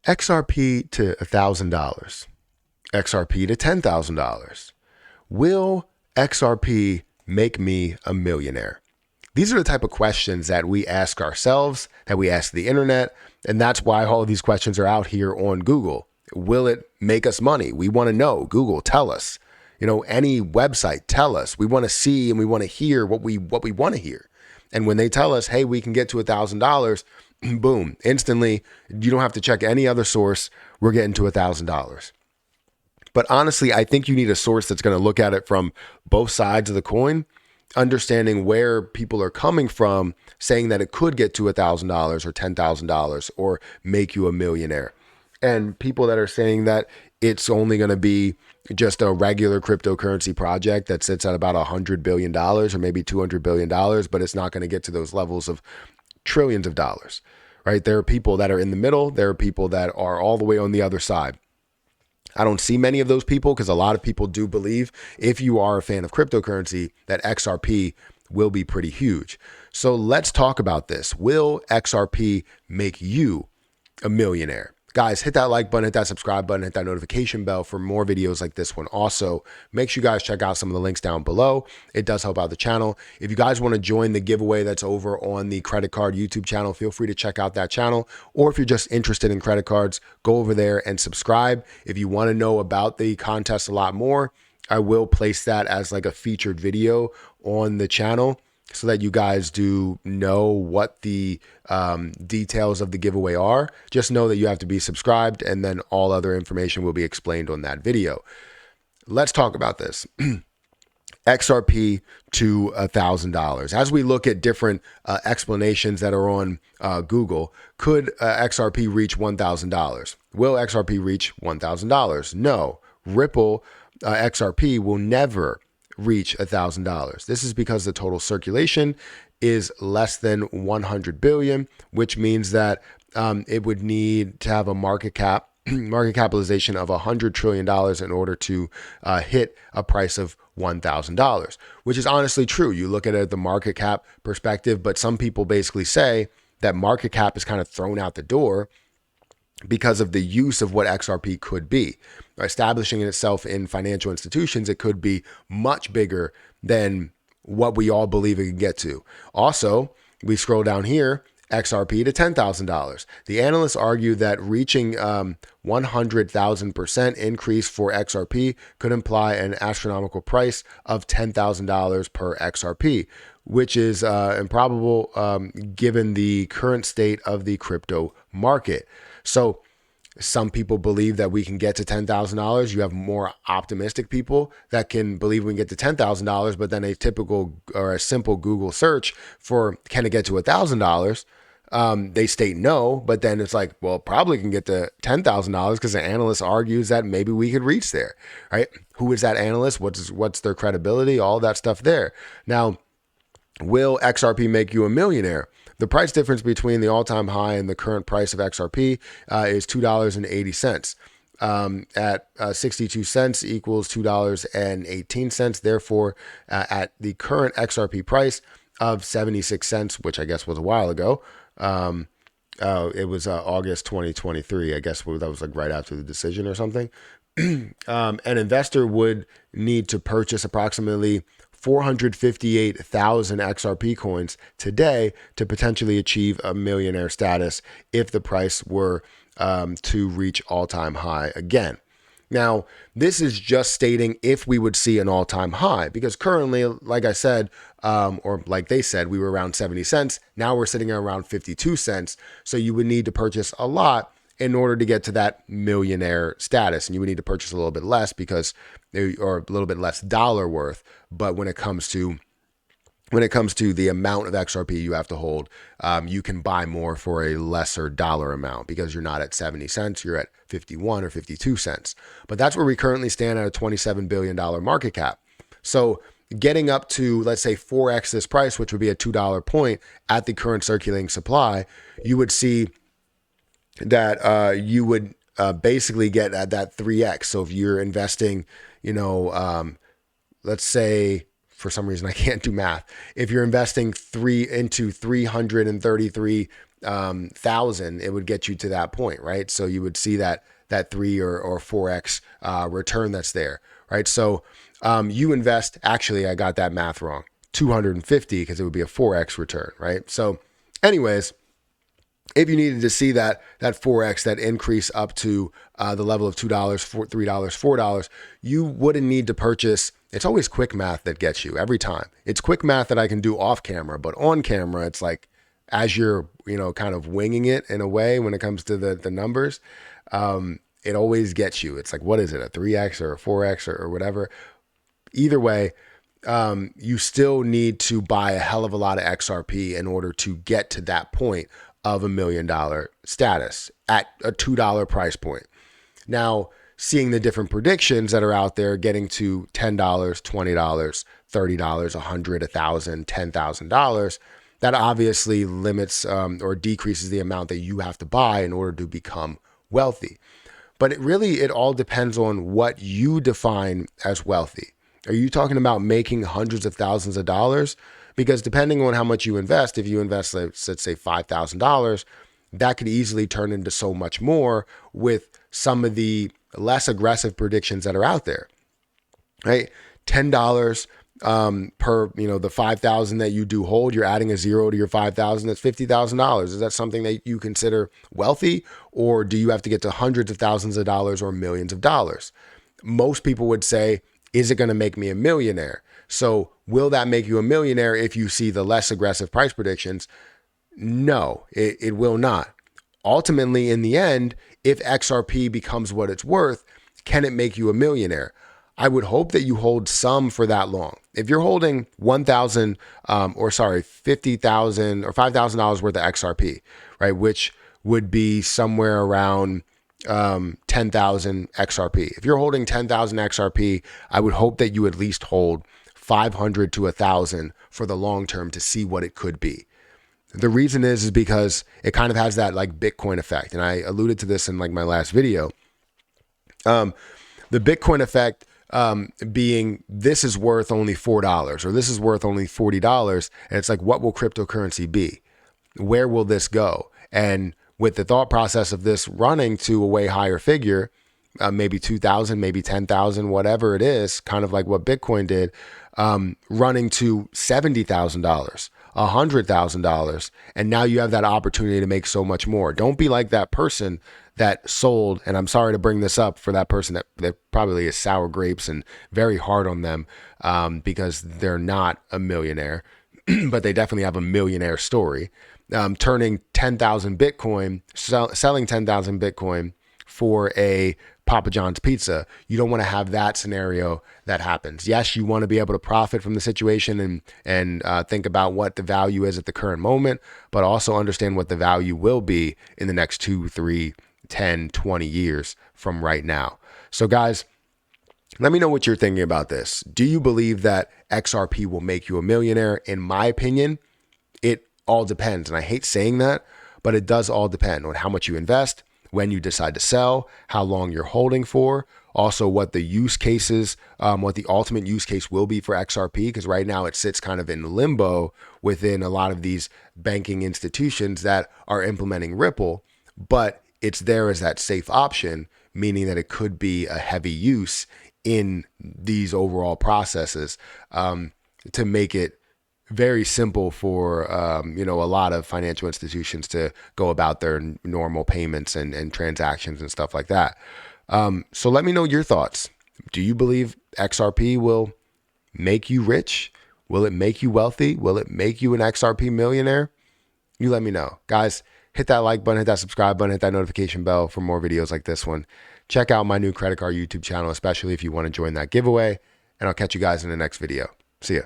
XRP to $1,000, XRP to $10,000. Will XRP make me a millionaire? These are the type of questions that we ask ourselves, that we ask the internet, and that's why all of these questions are out here on Google. Will it make us money? We want to know. Google, tell us. Any website, tell us. We want to see and we want to hear what we want to hear. And when they tell us, hey, we can get to $1,000, boom, instantly, you don't have to check any other source. We're getting to $1,000. But honestly, I think you need a source that's going to look at it from both sides of the coin, understanding where people are coming from, saying that it could get to $1,000 or $10,000 or make you a millionaire. And people that are saying that it's only going to be just a regular cryptocurrency project that sits at about $100 billion or maybe $200 billion, but it's not going to get to those levels of trillions of dollars, right? There are people that are in the middle. There are people that are all the way on the other side. I don't see many of those people because a lot of people do believe, if you are a fan of cryptocurrency, that XRP will be pretty huge. So let's talk about this. Will XRP make you a millionaire? Guys, hit that like button, hit that subscribe button, hit that notification bell for more videos like this one. Also, make sure you guys check out some of the links down below. It does help out the channel. If you guys want to join the giveaway that's over on the credit card YouTube channel, feel free to check out that channel. Or if you're just interested in credit cards, go over there and subscribe. If you want to know about the contest a lot more, I will place that as like a featured video on the channel, so that you guys do know what the details of the giveaway are. Just know that you have to be subscribed, and then all other information will be explained on that video. Let's talk about this. XRP to $1,000. As we look at different explanations that are on Google, could XRP reach $1,000? Will XRP reach $1,000? No. Ripple XRP will never reach $1,000. This is because the total circulation is less than 100 billion, which means that it would need to have a market capitalization of $100 trillion in order to hit a price of $1,000, which is honestly true. You look at it at the market cap perspective, but some people basically say that market cap is kind of thrown out the door because of the use of what XRP could be. Establishing itself in financial institutions, it could be much bigger than what we all believe it can get to. Also, we scroll down here, XRP to $10,000. The analysts argue that reaching 100,000% increase for XRP could imply an astronomical price of $10,000 per XRP, which is improbable given the current state of the crypto market. So some people believe that we can get to $10,000. You have more optimistic people that can believe we can get to $10,000, but then a typical or a simple Google search for can it get to $1,000? They state no, but then it's like, well, probably can get to $10,000 because the analyst argues that maybe we could reach there, right? Who is that analyst? What's their credibility? All that stuff there. Now, will XRP make you a millionaire? The price difference between the all-time high and the current price of XRP is $2.80. At 62 cents equals $2.18. Therefore, at the current XRP price of 76 cents, which I guess was a while ago, it was August 2023. I guess that was like right after the decision or something. An investor would need to purchase approximately 458,000 XRP coins today to potentially achieve a millionaire status if the price were to reach all-time high again. Now, this is just stating if we would see an all-time high, because currently, like I said, or like they said, we were around 70 cents. Now we're sitting at around 52 cents. So you would need to purchase a lot in order to get to that millionaire status. And you would need to purchase a little bit less because, or a little bit less dollar worth. But when it comes to the amount of XRP you have to hold, you can buy more for a lesser dollar amount because you're not at 70 cents, you're at 51 or 52 cents. But that's where we currently stand at a $27 billion market cap. So getting up to, let's say, 4x this price, which would be a $2 point at the current circulating supply, you would see that you would basically get at that 3x. So if you're investing, let's say for some reason I can't do math. If you're investing 333,000, it would get you to that point, right? So you would see that 3 or 4x return that's there, right? So you invest, actually, I got that math wrong, 250, because it would be a 4x return, right? So anyways, if you needed to see that 4x, that increase up to the level of $2, $3, $4, you wouldn't need to purchase. It's always quick math that gets you every time. It's quick math that I can do off camera, but on camera, it's like as you're, kind of winging it in a way when it comes to the numbers, it always gets you. It's like, what is it, a 3x or a 4x or whatever? Either way, you still need to buy a hell of a lot of XRP in order to get to that point of $1 million status at a $2 price point. Now, seeing the different predictions that are out there, getting to $10, $20, $30, $100, $1,000, $10,000, that obviously limits or decreases the amount that you have to buy in order to become wealthy. But it all depends on what you define as wealthy. Are you talking about making hundreds of thousands of dollars? Because depending on how much you invest, if you invest, let's say $5,000, that could easily turn into so much more with some of the less aggressive predictions that are out there, right? $10 per, the 5,000 that you do hold, you're adding a zero to your 5,000, that's $50,000. Is that something that you consider wealthy, or do you have to get to hundreds of thousands of dollars or millions of dollars? Most people would say, is it going to make me a millionaire? So will that make you a millionaire if you see the less aggressive price predictions? No, it will not. Ultimately, in the end, if XRP becomes what it's worth, can it make you a millionaire? I would hope that you hold some for that long. If you're holding $50,000 or $5,000 worth of XRP, right, which would be somewhere around 10,000 XRP. If you're holding 10,000 XRP, I would hope that you at least hold 500 to 1,000 for the long term to see what it could be. The reason is because it kind of has that like Bitcoin effect. And I alluded to this in like my last video. The Bitcoin effect being this is worth only $4 or this is worth only $40. And it's like, what will cryptocurrency be? Where will this go? And with the thought process of this running to a way higher figure, maybe 2,000, maybe 10,000, whatever it is, kind of like what Bitcoin did, running to $70,000, $100,000. And now you have that opportunity to make so much more. Don't be like that person that sold, and I'm sorry to bring this up for that person that probably is sour grapes and very hard on them because they're not a millionaire, but they definitely have a millionaire story. Turning 10,000 Bitcoin, selling 10,000 Bitcoin for a Papa John's pizza. You don't want to have that scenario that happens. Yes, you want to be able to profit from the situation and think about what the value is at the current moment, but also understand what the value will be in the next 2, 3, 10, 20 years from right now. So guys, let me know what you're thinking about this. Do you believe that XRP will make you a millionaire? In my opinion, it all depends. And I hate saying that, but it does all depend on how much you invest, when you decide to sell, how long you're holding for, also what the use cases, what the ultimate use case will be for XRP, because right now it sits kind of in limbo within a lot of these banking institutions that are implementing Ripple, but it's there as that safe option, meaning that it could be a heavy use in these overall processes to make it very simple for a lot of financial institutions to go about their normal payments and transactions and stuff like that. So let me know your thoughts. Do you believe XRP will make you rich? Will it make you wealthy? Will it make you an XRP millionaire? You let me know. Guys, hit that like button, hit that subscribe button, hit that notification bell for more videos like this one. Check out my new credit card YouTube channel, especially if you want to join that giveaway. And I'll catch you guys in the next video. See ya.